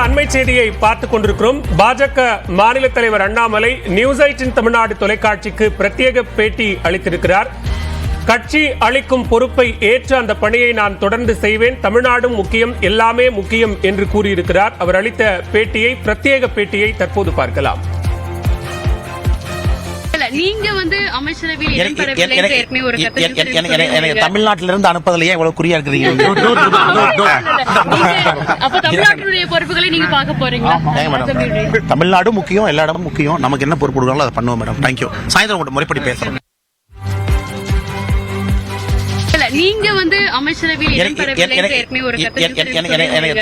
அண்மை செய்தியை பார்த்துக் கொண்டிருக்கிறோம். பாஜக மாநில தலைவர் அண்ணாமலை நியூஸ் 18 தமிழ்நாடு தொலைக்காட்சிக்கு பிரத்யேக பேட்டி அளித்திருக்கிறார். கட்சி அளிக்கும் பொறுப்பை ஏற்று அந்த பணியை நான் தொடர்ந்து செய்வேன், தமிழ்நாடும் முக்கியம், எல்லாமே முக்கியம் என்று கூறியிருக்கிறார். அவர் அளித்த பேட்டியை, பிரத்யேக பேட்டியை தற்போது பார்க்கலாம். நீங்க அமைச்சரவையில் தமிழ்நாட்டிலிருந்து அனுப்பதிலேயே இவ்வளவு குறியா இருக்கிறீங்க. தமிழ்நாட்டுடைய பொறுப்புகளை நீங்க பார்க்க போறீங்களா? தமிழ்நாடு முக்கியம், எல்லா இடமும் முக்கியம், நமக்கு என்ன பொறுப்பு கொடுக்கணும் அதை பண்ணுவோம் மேடம். தேங்க்யூ. சாயந்தரம் முறைப்படி பேசுறோம். நீங்க அமைச்சரவையில்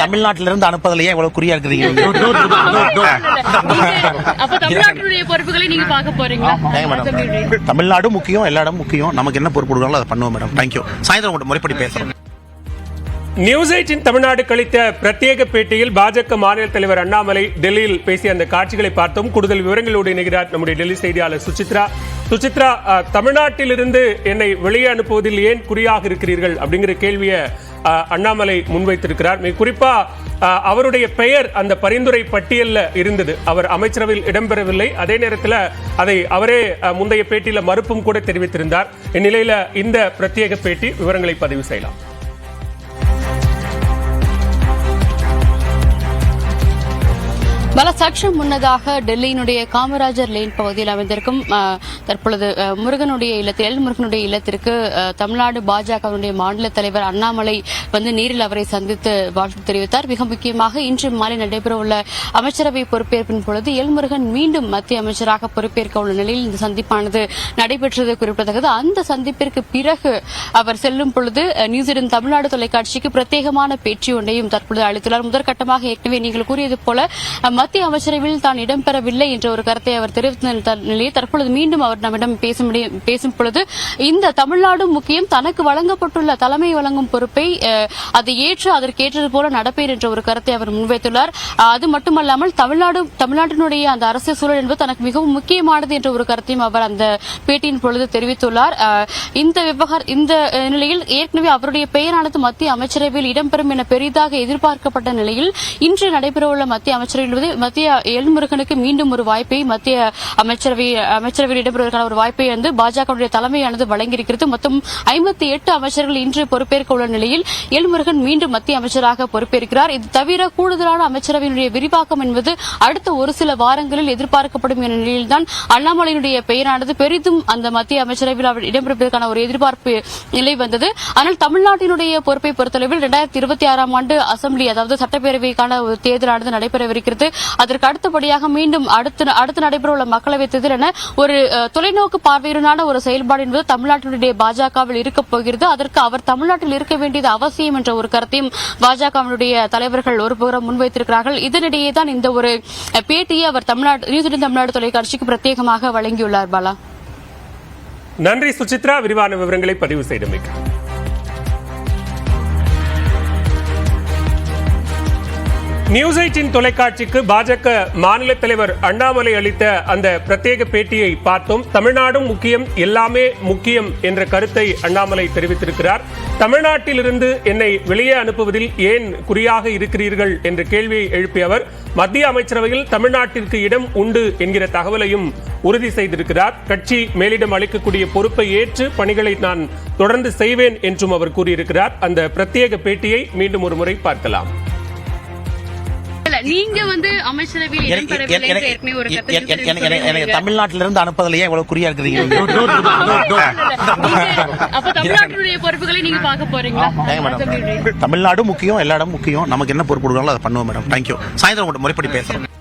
தமிழ்நாட்டிலிருந்து அனுப்பதிலேயே இவ்வளவு குறியா இருக்கிறீங்க. தமிழ்நாட்டுடைய பொறுப்புகளை நீங்க பார்க்க போறீங்களா? தமிழ்நாடு முக்கியம், எல்லா இடமும் முக்கியம், நமக்கு என்ன பொறுப்பு கொடுக்கணும் அதை பண்ணுவோம் மேடம். தேங்க்யூ. சாயந்தரம் முறைப்படி பேசுறோம். நியூஸ் 18 தமிழ்நாடு கழித்த பிரத்யேக பேட்டியில் பாஜக மாநில தலைவர் அண்ணாமலை டெல்லியில் பேசிய அந்த காட்சிகளை பார்த்தோம். கூடுதல் விவரங்களோடு இணைகிறார் நம்முடைய டெல்லி செய்தியாளர் சுசித்ரா. சுசித்ரா, தமிழ்நாட்டிலிருந்து என்னை வெளியே அனுப்புவதில் ஏன் குறியாக இருக்கிறீர்கள் அப்படிங்கிற கேள்வியை அண்ணாமலை முன்வைத்திருக்கிறார். மிக குறிப்பா அவருடைய பெயர் அந்த பரிந்துரை பட்டியலில் இருந்தது. அவர் அமைச்சரவையில் இடம்பெறவில்லை. அதே நேரத்தில் அதை அவரே முந்தைய பேட்டியில மறுப்பும் கூட தெரிவித்திருந்தார். இந்நிலையில இந்த பிரத்யேக பேட்டி, விவரங்களை பதிவு செய்யலாம். சற்று முன்னதாக டெல்லியினுடைய காமராஜர் லேன் பகுதியில் அமைந்திருக்கும் தற்பொழுது முருகனுடைய இல்லத்தில் எல் முருகனுடைய இல்லத்திற்கு தமிழ்நாடு பாஜகவினுடைய மாநில தலைவர் அண்ணாமலை நேரில் அவரை சந்தித்து வாழ்த்து தெரிவித்தார். மிக முக்கியமாக இன்று மாலை நடைபெறவுள்ள அமைச்சரவை பொறுப்பேற்பின் பொழுது எல் முருகன் மீண்டும் மத்திய அமைச்சராக பொறுப்பேற்க உள்ள நிலையில் இந்த சந்திப்பானது நடைபெற்றது குறிப்பிடத்தக்கது. அந்த சந்திப்பிற்கு பிறகு அவர் செல்லும் பொழுது நியூஸ் 18 தமிழ்நாடு தொலைக்காட்சிக்கு பிரத்யேகமான பேச்சு ஒன்றையும் தற்பொழுது அளித்துள்ளார். முதற்கட்டமாக ஏற்கனவே நீங்கள் கூறியது போல மத்திய அமைச்சரவையில் தான் இடம்பெறவில்லை என்ற ஒரு கருத்தை அவர் தெரிவித்த நிலையில் தற்பொழுது மீண்டும் அவர் நம்மிடம் பேசும் பொழுது இந்த தமிழ்நாடு முக்கியம், தனக்கு வழங்கப்பட்டுள்ள தலைமை வழங்கும் பொறுப்பை அதை ஏற்று அதற்கேற்றது போல நடப்பேன் என்ற ஒரு கருத்தை அவர் முன்வைத்துள்ளார். அது மட்டுமல்லாமல் தமிழ்நாட்டினுடைய அந்த அரசியல் சூழல் என்பது தனக்கு மிகவும் முக்கியமானது என்ற ஒரு கருத்தையும் அவர் அந்த பேட்டியின் பொழுது தெரிவித்துள்ளார். இந்த நிலையில் ஏற்கனவே அவருடைய பெயரானது மத்திய அமைச்சரவையில் இடம்பெறும் என பெரிதாக எதிர்பார்க்கப்பட்ட நிலையில் இன்று நடைபெறவுள்ள மத்திய அமைச்சரவையில் மத்திய எல் முருகனுக்கு மீண்டும் ஒரு வாய்ப்பை மத்திய அமைச்சரவையில் இடம்பெறுவதற்கான ஒரு வாய்ப்பை பாஜக தலைமையானது வழங்கியிருக்கிறது. மொத்தம் 58 அமைச்சர்கள் இன்று பொறுப்பேற்க உள்ள நிலையில் எல் முருகன் மீண்டும் மத்திய அமைச்சராக பொறுப்பேற்கிறார். இது தவிர கூடுதலான அமைச்சரவையினுடைய விரிவாக்கம் என்பது அடுத்த ஒரு சில வாரங்களில் எதிர்பார்க்கப்படும் என்ற நிலையில்தான் அண்ணாமலையினுடைய பெயரானது பெரிதும் அந்த மத்திய அமைச்சரவையில் அவர் இடம்பெறுவதற்கான ஒரு எதிர்பார்ப்பு நிலை வந்தது. ஆனால் தமிழ்நாட்டினுடைய பொறுப்பை பொறுத்தளவில் 2026 ஆண்டு அசெம்பிளி, அதாவது சட்டப்பேரவைக்கான ஒரு தேர்தலானது நடைபெறவிருக்கிறது. அதற்கு அடுத்தபடியாக மீண்டும் அடுத்து நடைபெறவுள்ள மக்களவைத் தேர்தல் என ஒரு தொலைநோக்கு பார்வையுடனான ஒரு செயல்பாடு என்பது தமிழ்நாட்டினுடைய பாஜகவில் இருக்கப் போகிறது. அதற்கு அவர் தமிழ்நாட்டில் இருக்க வேண்டியது அவசியம் என்ற ஒரு கருத்தையும் பாஜகவினுடைய தலைவர்கள் ஒருபுறம் முன்வைத்திருக்கிறார்கள். இதனிடையே தான் இந்த ஒரு பேட்டியை அவர் நியூஸ் 18 தமிழ்நாடு தொலைக்காட்சிக்கு பிரத்யேகமாக வழங்கியுள்ளார். பாலா, நன்றி சுசித்ரா, விரிவான விவரங்களை பதிவு செய்தமைக்கு. நியூஸ் 18 தொலைக்காட்சிக்கு பாஜக மாநில தலைவர் அண்ணாமலை அளித்த அந்த பிரத்யேக பேட்டியை பார்த்தோம். தமிழ்நாடும் முக்கியம், எல்லாமே முக்கியம் என்ற கருத்தை அண்ணாமலை தெரிவித்திருக்கிறார். தமிழ்நாட்டிலிருந்து என்னை வெளியே அனுப்புவதில் ஏன் குறியாக இருக்கிறீர்கள் என்ற கேள்வியை எழுப்பிய அவர் மத்திய அமைச்சரவையில் தமிழ்நாட்டிற்கு இடம் உண்டு என்கிற தகவலையும் உறுதி செய்திருக்கிறார். கட்சி மேலிடம் அளிக்கக்கூடிய பொறுப்பை ஏற்று பணிகளை நான் தொடர்ந்து செய்வேன் என்றும் அவர் கூறியிருக்கிறார். அந்த பிரத்யேக பேட்டியை மீண்டும் ஒரு முறை பார்க்கலாம். நீங்க அமைச்சரவையில் தமிழ்நாட்டிலிருந்து அனுப்பதிலேயே இவ்வளவு குறியா இருக்கிறீங்க. தமிழ்நாட்டுடைய பொறுப்புகளை நீங்க பார்க்க போறீங்களா? தமிழ்நாடு முக்கியம், எல்லா இடமும் முக்கியம், நமக்கு என்ன பொறுப்பு கொடுக்கணும் அதை பண்ணுவோம் மேடம். தேங்க்யூ. சாயந்தரம் முறைப்படி பேசுறோம்.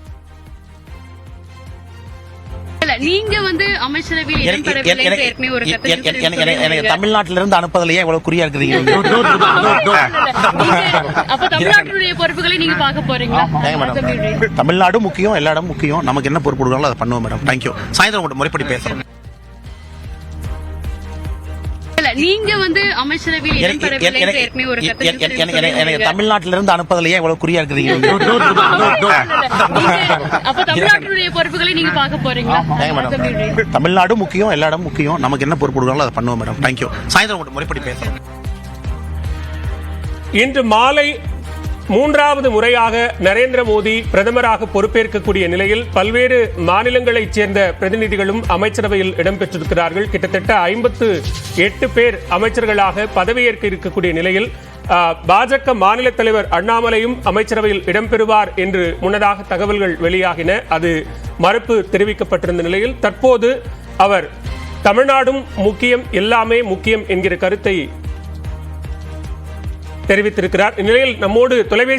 நீங்க அமைச்சரவையில் தமிழ்நாட்டிலிருந்து அனுப்பதிலேயே இவ்வளவு குறியா இருக்கிறீங்க. தமிழ்நாட்டுடைய பொறுப்புகளை நீங்க பார்க்க போறீங்களா? தமிழ்நாடு முக்கியம், எல்லா இடமும் முக்கியம், நமக்கு என்ன பொறுப்பு கொடுக்கணும் அதை பண்ணுவோம் மேடம். தேங்க்யூ. சாயந்தரம் முறைப்படி பேசுறோம். நீங்க அமைச்சரவையில் தமிழ்நாட்டிலிருந்து அனுப்பதிலேயே இவ்வளவு குறியா இருக்கிறீங்க. தமிழ்நாட்டுடைய பொறுப்புகளை நீங்க பார்க்க போறீங்களா? தமிழ்நாடு முக்கியம், எல்லா இடமும் முக்கியம், நமக்கு என்ன பொறுப்பு கொடுக்கணும் அதை பண்ணுவோம் மேடம். தேங்க்யூ. சாயந்தரம் முறைப்படி பேசுறோம். இன்று மாலை மூன்றாவது முறையாக நரேந்திர மோடி பிரதமராக பொறுப்பேற்கக்கூடிய நிலையில் பல்வேறு மாநிலங்களைச் சேர்ந்த பிரதிநிதிகளும் அமைச்சரவையில் இடம்பெற்றிருக்கிறார்கள். கிட்டத்தட்ட 58 பேர் அமைச்சர்களாக பதவியேற்க இருக்கக்கூடிய நிலையில் பாஜக மாநில தலைவர் அண்ணாமலையும் அமைச்சரவையில் இடம்பெறுவார் என்று முன்னதாக தகவல்கள் வெளியாகின. அது மறுப்பு தெரிவிக்கப்பட்டிருந்த நிலையில் தற்போது அவர் தமிழ்நாடும் முக்கியம், எல்லாமே முக்கியம் என்கிற கருத்தை தெரிவித்திருக்கிறார். இந்நிலையில் நம்மோடு தொலைபேசி